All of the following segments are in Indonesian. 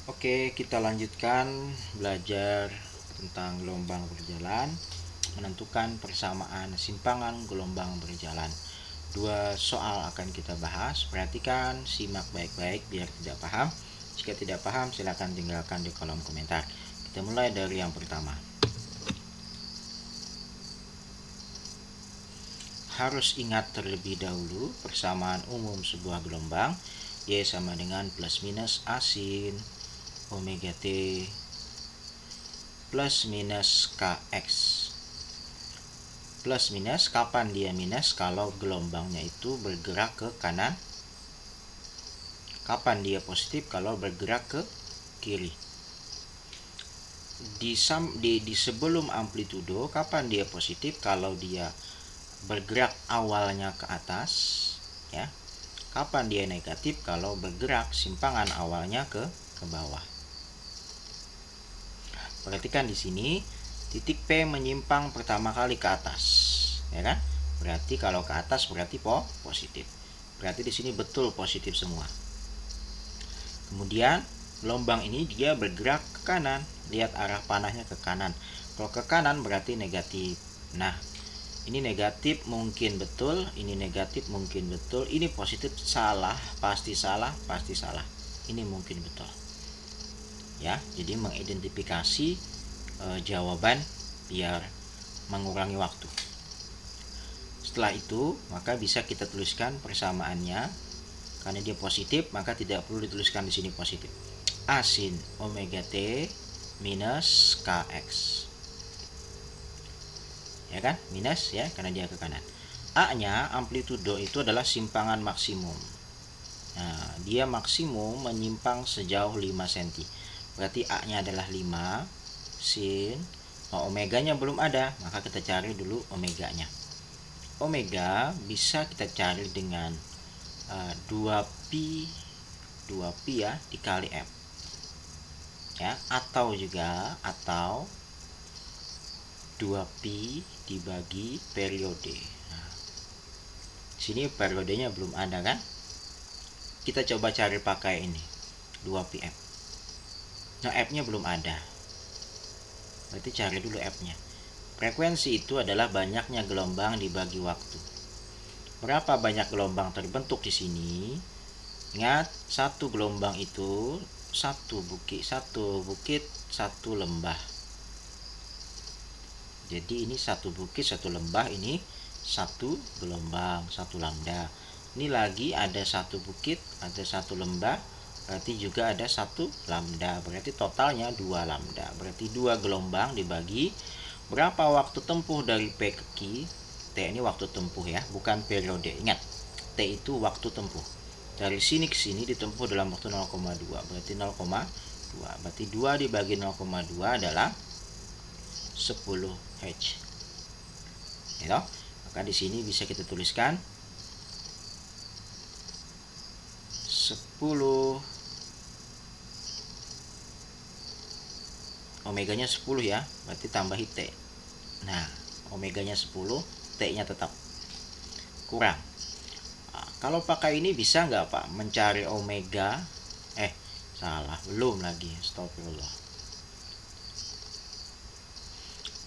Oke, kita lanjutkan belajar tentang gelombang berjalan, menentukan persamaan simpangan gelombang berjalan. Dua soal akan kita bahas, perhatikan, simak baik-baik biar tidak paham. Jika tidak paham, silakan tinggalkan di kolom komentar. Kita mulai dari yang pertama. Harus ingat terlebih dahulu persamaan umum sebuah gelombang, Y sama dengan plus minus A sin omega T plus minus Kx. Plus minus, kapan dia minus? Kalau gelombangnya itu bergerak ke kanan. Kapan dia positif? Kalau bergerak ke kiri. Di sebelum amplitudo, kapan dia positif? Kalau dia bergerak awalnya ke atas, ya. Kapan dia negatif? Kalau bergerak simpangan awalnya ke bawah. Perhatikan di sini, titik P menyimpang pertama kali ke atas, ya kan? Berarti kalau ke atas berarti positif. Berarti di sini betul positif semua. Kemudian gelombang ini dia bergerak ke kanan. Lihat arah panahnya ke kanan. Kalau ke kanan berarti negatif. Nah, ini negatif mungkin betul, ini negatif mungkin betul, ini positif salah, pasti salah, pasti salah. Ini mungkin betul. Ya, jadi mengidentifikasi jawaban biar mengurangi waktu. Setelah itu, maka bisa kita tuliskan persamaannya. Karena dia positif, maka tidak perlu dituliskan di sini positif. A sin omega T minus Kx. Ya kan? Minus ya, karena dia ke kanan. A-nya amplitudo itu adalah simpangan maksimum. Nah, dia maksimum menyimpang sejauh 5 cm. Berarti A-nya adalah 5 sin. Omeganya belum ada, maka kita cari dulu omeganya. Omega bisa kita cari dengan 2pi ya dikali F. Ya, atau 2pi dibagi periode. Nah, sini periodenya belum ada kan? Kita coba cari pakai ini 2pf. Nah, F-nya belum ada. Berarti cari dulu F-nya. Frekuensi itu adalah banyaknya gelombang dibagi waktu. Berapa banyak gelombang terbentuk di sini? Ingat, satu gelombang itu satu bukit, satu lembah. Jadi ini satu bukit, satu lembah, ini satu gelombang, satu lambda. Ini lagi ada satu bukit, ada satu lembah, berarti juga ada satu lambda. Berarti totalnya 2 lambda. Berarti 2 gelombang dibagi berapa waktu tempuh dari P ke Q. T ini waktu tempuh ya, bukan periode. Ingat, T itu waktu tempuh. Dari sini ke sini ditempuh dalam waktu 0,2. Berarti 0,2. Berarti 2 dibagi 0,2 adalah 10 Hz. Ya, maka di sini bisa kita tuliskan 10, omeganya 10 ya, berarti tambahi T. Nah, omeganya 10, T-nya tetap kurang. Nah, kalau pakai ini bisa nggak Pak mencari omega? Salah, belum lagi, astagfirullah.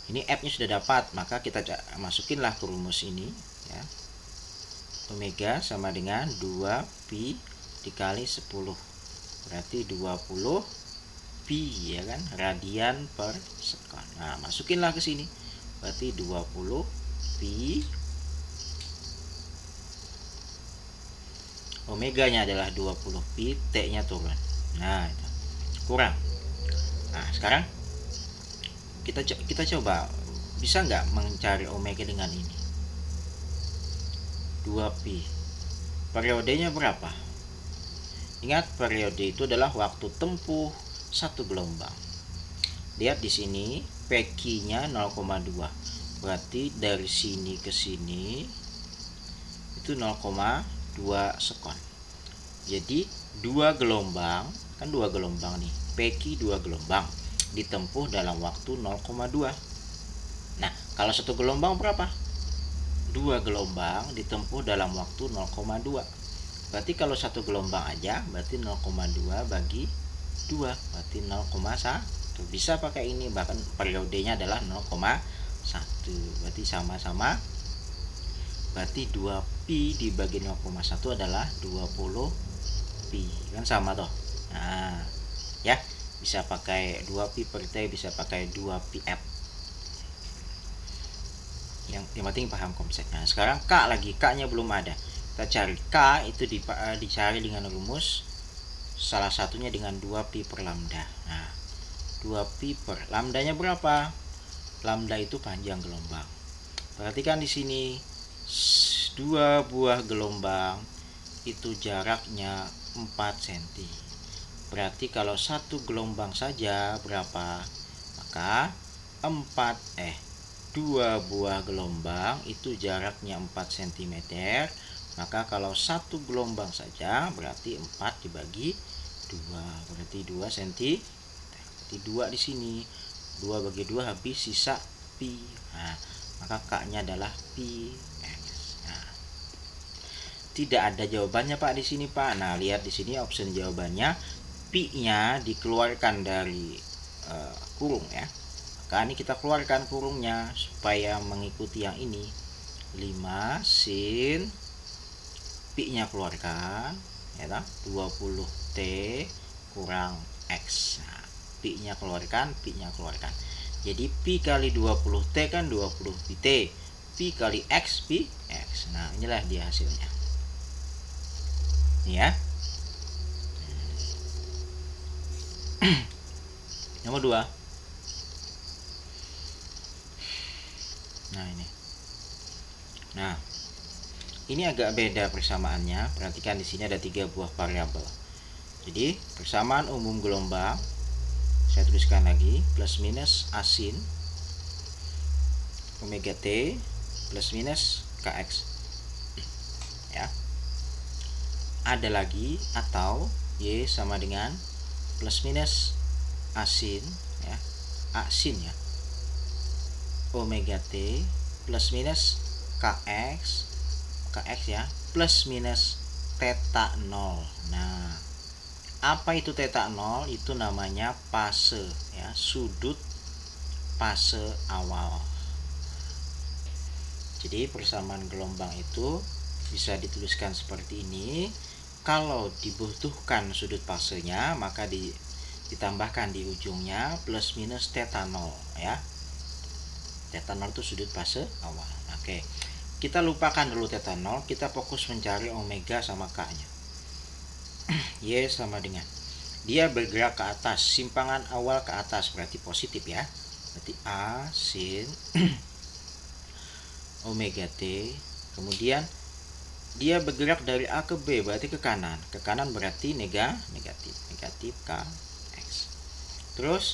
Ini F-nya sudah dapat, maka kita masukinlah ke rumus ini ya. Omega sama dengan 2pi dikali 10. Berarti 20 pi ya kan, radian per sekon. Nah, masukinlah ke sini. Berarti 20 pi, omeganya adalah 20 pi, T-nya turun. Nah, itu kurang. Nah, sekarang kita coba, bisa nggak mencari omega dengan ini? 2pi. Periodenya berapa? Ingat, periode itu adalah waktu tempuh satu gelombang. Lihat di sini, PQ-nya 0,2. Berarti dari sini ke sini itu 0,2 sekon. Jadi 2 gelombang, kan 2 gelombang nih. PQ 2 gelombang ditempuh dalam waktu 0,2. Nah, kalau satu gelombang berapa? 2 gelombang ditempuh dalam waktu 0,2. Berarti kalau satu gelombang aja berarti 0,2 bagi 2, berarti 0,1. Bisa pakai ini, bahkan periodenya adalah 0,1, berarti sama-sama. Berarti 2pi dibagi 0,1 adalah 20pi, kan sama toh. Nah ya, bisa pakai 2pi per t, bisa pakai 2pf. Yang penting paham konsepnya. Sekarang K lagi, K nya belum ada. Kita cari K itu dicari dengan rumus, salah satunya dengan 2pi per lambda. Nah 2pi per lambdanya berapa? Lambda itu panjang gelombang. Perhatikan di sini, 2 buah gelombang itu jaraknya 4 cm. Berarti kalau satu gelombang saja berapa? Maka 2 buah gelombang itu jaraknya 4 cm. Maka kalau satu gelombang saja berarti 4 dibagi 2, berarti 2 cm. Berarti 2 di sini, 2 bagi 2 habis, sisa pi. Nah, maka K-nya adalah pi x. Nah, tidak ada jawabannya Pak di sini Pak. Nah, lihat di sini option jawabannya, pi-nya dikeluarkan dari kurung ya. Maka ini kita keluarkan kurungnya supaya mengikuti yang ini. 5 sin pi-nya keluarkan ya, 20t kurang x. Nah, pi-nya keluarkan, pi-nya keluarkan. Jadi pi kali 20t kan 20 pt. Pi kali x, pi x. Nah, inilah dia hasilnya. Ini ya. Nomor 2. Nah, ini. Nah, ini agak beda persamaannya. Perhatikan di sini ada 3 buah variabel. Jadi, persamaan umum gelombang saya tuliskan lagi, plus minus A sin omega t plus minus kx ya. Ada lagi atau y sama dengan plus minus A sin ya, A sin ya, omega t plus minus kx ya, plus minus theta 0. Nah, apa itu theta 0? Itu namanya fase ya, sudut fase awal. Jadi persamaan gelombang itu bisa dituliskan seperti ini. Kalau dibutuhkan sudut fasenya, maka ditambahkan di ujungnya plus minus theta 0 ya. Theta 0 itu sudut fase awal. Oke, kita lupakan dulu theta 0, kita fokus mencari omega sama k-nya. Y sama dengan, dia bergerak ke atas, simpangan awal ke atas, berarti positif ya. Berarti A sin omega t. Kemudian dia bergerak dari A ke B, berarti ke kanan. Ke kanan berarti negatif kx. Terus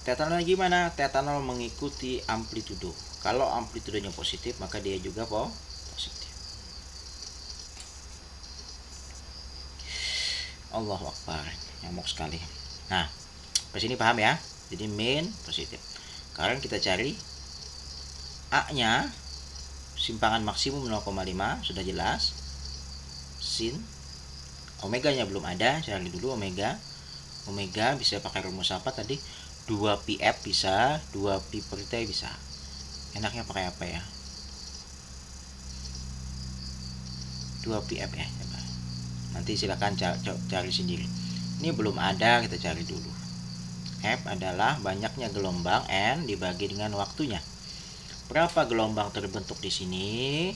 theta 0 gimana? Theta 0 mengikuti amplitudo. Kalau amplitudonya positif, maka dia juga positif. Allahu Akbar, nyamuk sekali. Nah, di sini paham ya? Jadi min positif. Sekarang kita cari A-nya, simpangan maksimum 0,5, sudah jelas. Sin omega-nya belum ada, cari dulu omega. Omega bisa pakai rumus apa tadi? 2pf bisa, 2pi per t bisa. Enaknya pakai apa ya? 2pf ya. Nanti silakan cari sendiri. Ini belum ada, kita cari dulu. F adalah banyaknya gelombang, N dibagi dengan waktunya. Berapa gelombang terbentuk di sini?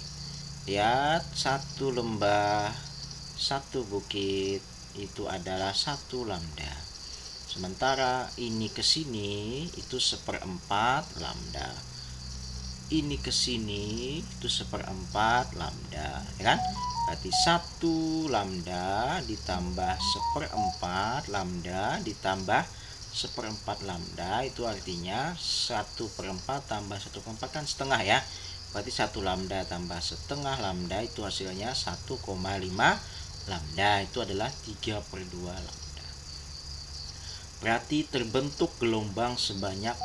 Lihat, satu lembah, satu bukit itu adalah 1 lambda. Sementara ini ke sini itu 1/4 lambda. Ini ke sini itu 1/4 lambda, ya kan? Berarti 1 lambda ditambah 1/4 lambda ditambah 1/4 lambda, itu artinya 1/4 tambah 1/4 kan setengah ya. Berarti 1 lambda tambah setengah lambda itu hasilnya 1,5 lambda. Itu adalah 3/2 lambda. Berarti terbentuk gelombang sebanyak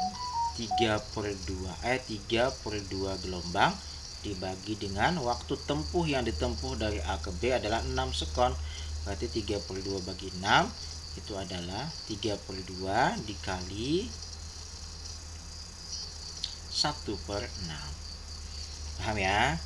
3/2 gelombang dibagi dengan waktu tempuh yang ditempuh dari A ke B adalah 6 sekon. Berarti 3/2 bagi 6 itu adalah 3/2 dikali 1/6. Paham ya?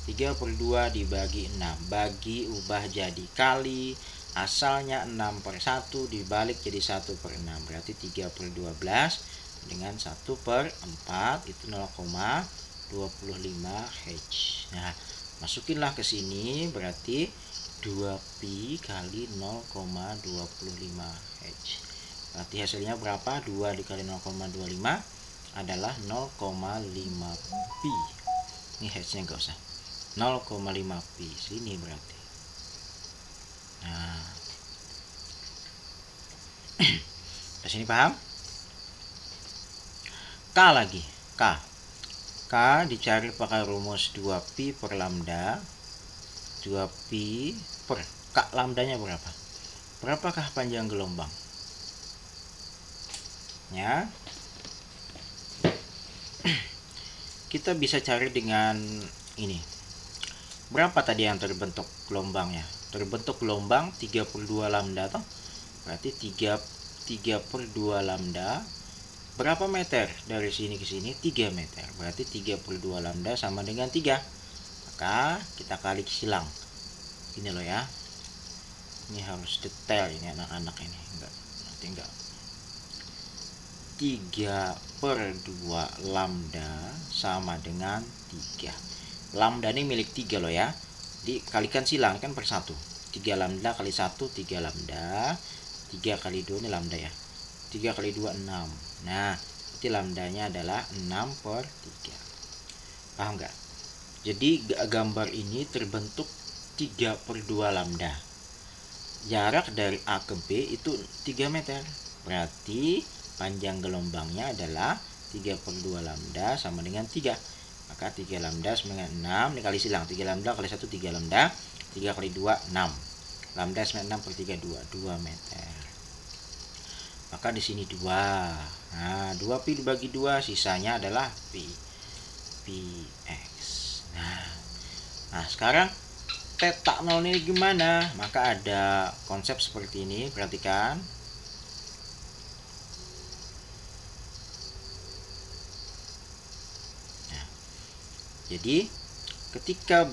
3/2 dibagi 6, bagi ubah jadi kali, asalnya 6/1 dibalik jadi 1/6, berarti 3/12 dengan 1/4 itu 0,25 H. Nah, masukinlah ke sini, berarti 2pi kali 0,25 H. Berarti hasilnya berapa? 2 dikali 0,25 adalah 0,5 pi. Ini H-nya enggak usah. 0,5 pi sini berarti. Nah, di sini paham? K lagi, K dicari pakai rumus 2pi per lambda. 2pi per K lambdanya berapa? Berapakah panjang gelombang? Ya, kita bisa cari dengan ini. Berapa tadi yang terbentuk gelombangnya? Terbentuk gelombang 3/2 lambda toh? Berarti 3/2 lambda. Berapa meter dari sini ke sini? 3 meter. Berarti 3/2 lambda sama dengan 3. Maka kita kali silang. Ini loh ya. Ini harus detail ini anak-anak ini. Nanti enggak. 3/2 lambda sama dengan 3. Lambda ini milik 3 loh ya. Dikalikan silang kan per 1. 3 lambda kali 1, 3 lambda. 3 kali 2 ini lambda ya. 3 kali 2, 6. Nah, berarti lambdanya adalah 6/3. Paham nggak? Jadi gambar ini terbentuk 3/2 lambda. Jarak dari A ke B itu 3 meter. Berarti panjang gelombangnya adalah 3/2 lambda sama dengan 3. Maka 3 lambda sama dengan 6. Dikali silang. 3 lambda kali 1, 3 lambda. 3 kali 2, 6. Lambda sama 6/3, 2 meter. Maka di sini 2. Nah, 2pi dibagi 2, sisanya adalah pi. Px. Nah, sekarang theta 0 ini gimana? Maka ada konsep seperti ini, perhatikan. Nah, jadi ketika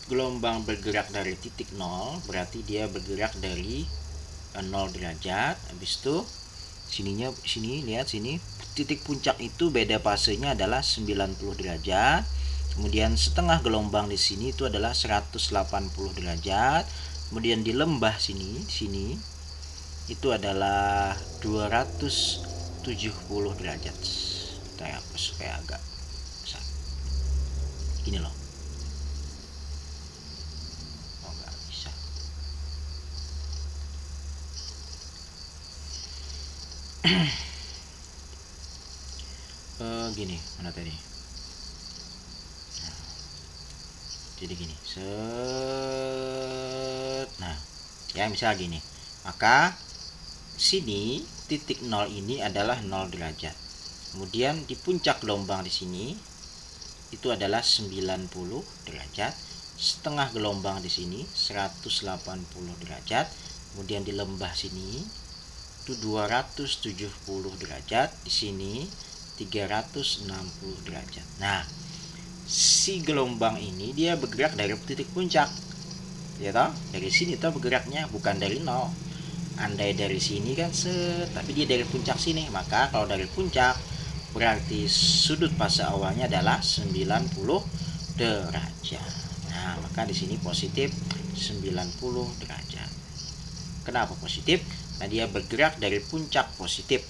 gelombang bergerak dari titik 0, berarti dia bergerak dari 0 derajat. Habis itu sini lihat sini, titik puncak itu beda fasenya adalah 90 derajat. Kemudian setengah gelombang di sini itu adalah 180 derajat. Kemudian di lembah sini itu adalah 270 derajat. Kita hapus supaya agak besar. Gini loh. Oh, nggak bisa. Gini, mana tadi? Nah, jadi gini, nah, ya misal gini, maka sini titik 0 ini adalah 0 derajat. Kemudian di puncak gelombang di sini itu adalah 90 derajat. Setengah gelombang di sini 180 derajat. Kemudian di lembah sini itu 270 derajat, di sini 360 derajat. Nah, si gelombang ini dia bergerak dari titik puncak. Ya toh? Dari sini toh bergeraknya, bukan dari 0. Andai dari sini kan tapi dia dari puncak sini. Maka kalau dari puncak berarti sudut fase awalnya adalah 90 derajat. Nah, maka di sini positif 90 derajat. Kenapa positif? Nah, dia bergerak dari puncak positif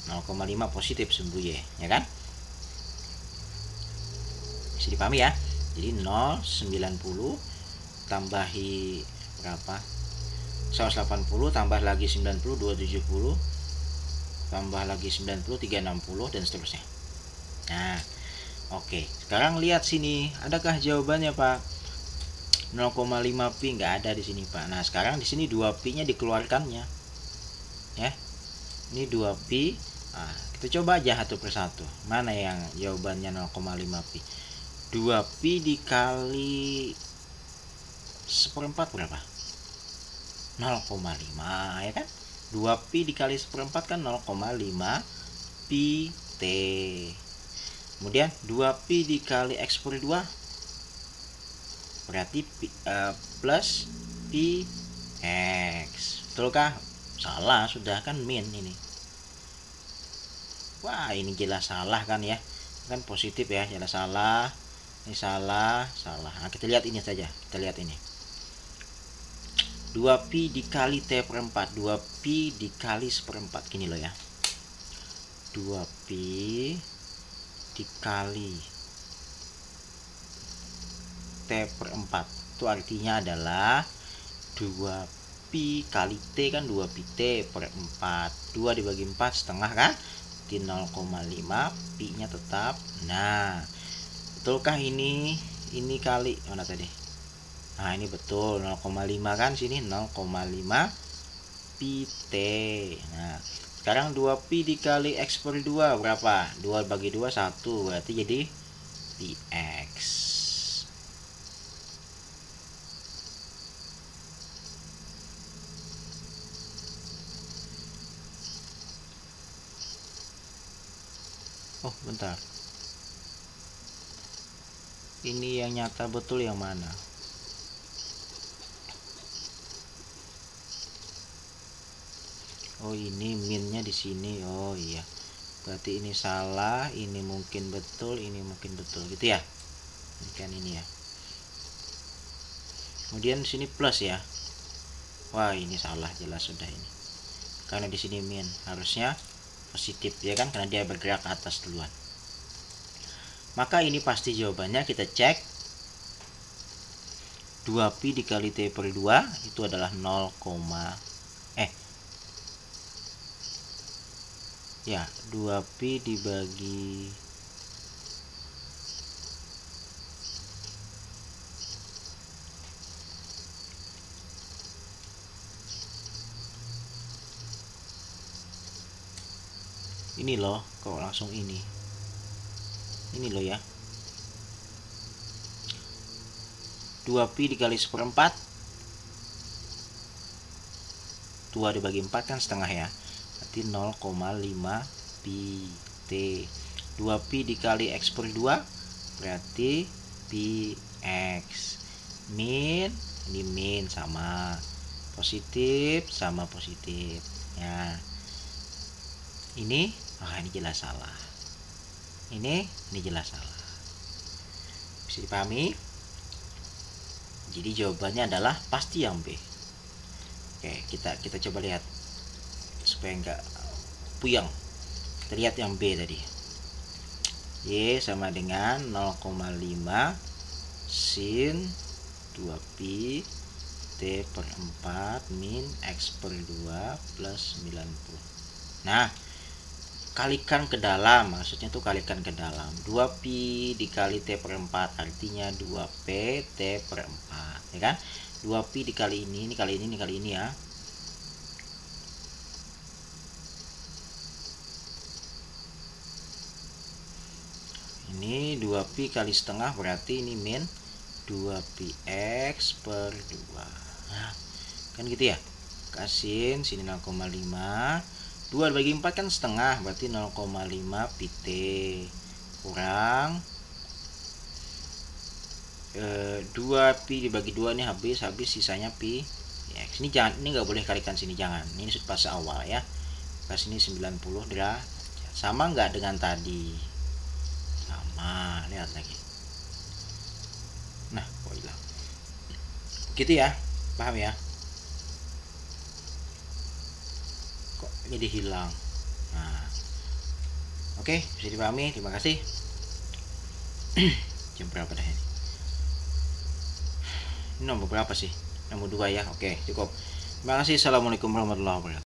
0,5 positif sembunyi, ya kan? Bisa dipahami ya? Jadi 0,90 tambahi berapa? 180 tambah lagi 90, 270 tambah lagi 90, 360 dan seterusnya. Nah, oke. Sekarang lihat sini, adakah jawabannya, Pak? 0,5 pi nggak ada di sini, Pak. Nah, sekarang di sini 2 pi-nya dikeluarkannya. Ya. Ini 2 pi. Nah, kita coba aja satu persatu. Mana yang jawabannya 0,5 pi? 2 pi dikali 1/4 berapa? 0,5, ya kan? 2pi dikali 1/4 kan 0,5 pi T. Kemudian 2pi dikali X per 2 berarti plus pi X. Betulkah? Salah, sudah kan min ini. Wah, ini jelas salah kan ya. Kan positif ya, jelas salah. Ini salah. Nah, kita lihat ini saja. Kita lihat ini. 2pi dikali T per 4. 2pi dikali 1/4. Gini loh ya. 2pi dikali T per 4 itu artinya adalah 2pi kali T kan 2pi T per 4. 2 dibagi 4 setengah kan, di 0,5 pi nya tetap. Nah, betulkah ini kali mana tadi? Nah, ini betul 0,5 kan, sini 0,5 pi T. Nah, sekarang 2pi dikali X per 2 berapa? 2 bagi 2 1, berarti jadi pi X. Oh, bentar. Ini yang nyata betul yang mana? Oh, ini minnya di sini. Oh iya. Berarti ini salah, ini mungkin betul, ini mungkin betul gitu ya. Ini kan ini ya. Kemudian sini plus ya. Wah, ini salah jelas sudah ini. Karena di sini min, harusnya positif ya kan, karena dia bergerak ke atas duluan. Maka ini pasti jawabannya, kita cek. 2pi dikali T per 2 itu adalah 2pi dibagi ini loh, kok langsung ini loh ya. 2pi dikali 1/4, 2 dibagi 4 kan setengah ya, berarti 0,5 pi T. 2pi dikali X per 2 berarti pi X. Min, ini min sama positif sama positif ya. Ini jelas salah. Ini jelas salah. Bisa dipahami? Jadi jawabannya adalah pasti yang B. Oke, kita coba lihat supaya enggak puyeng. Kita lihat yang B tadi. Y sama dengan 0,5 sin 2pi T per 4 min X per 2 plus 90. Nah, kalikan ke dalam, maksudnya tuh kalikan ke dalam. 2pi dikali T per 4 artinya 2p T per 4 ya kan. 2pi dikali ini kali ini ya. Ini 2pi kali setengah berarti ini min 2pi X per 2. Nah, kan gitu ya. Kasihin sini 0,5. 2 dibagi 4 kan setengah, berarti 0,5 pi T kurang 2pi dibagi 2 ini habis sisanya pi X. Ini jangan, ini nggak boleh kalikan sini, jangan. Ini pas awal ya. Pas ini 90 derajat. Sama nggak dengan tadi? Sama, lihat lagi. Nah, kok hilang? Gitu ya, paham ya? Kok jadi hilang? Nah, oke, bisa dipahami. Terima kasih. Jam berapa dah ini? Ini nomor berapa sih? Nomor 2 ya. Oke, cukup. Terima kasih. Assalamualaikum warahmatullahi wabarakatuh.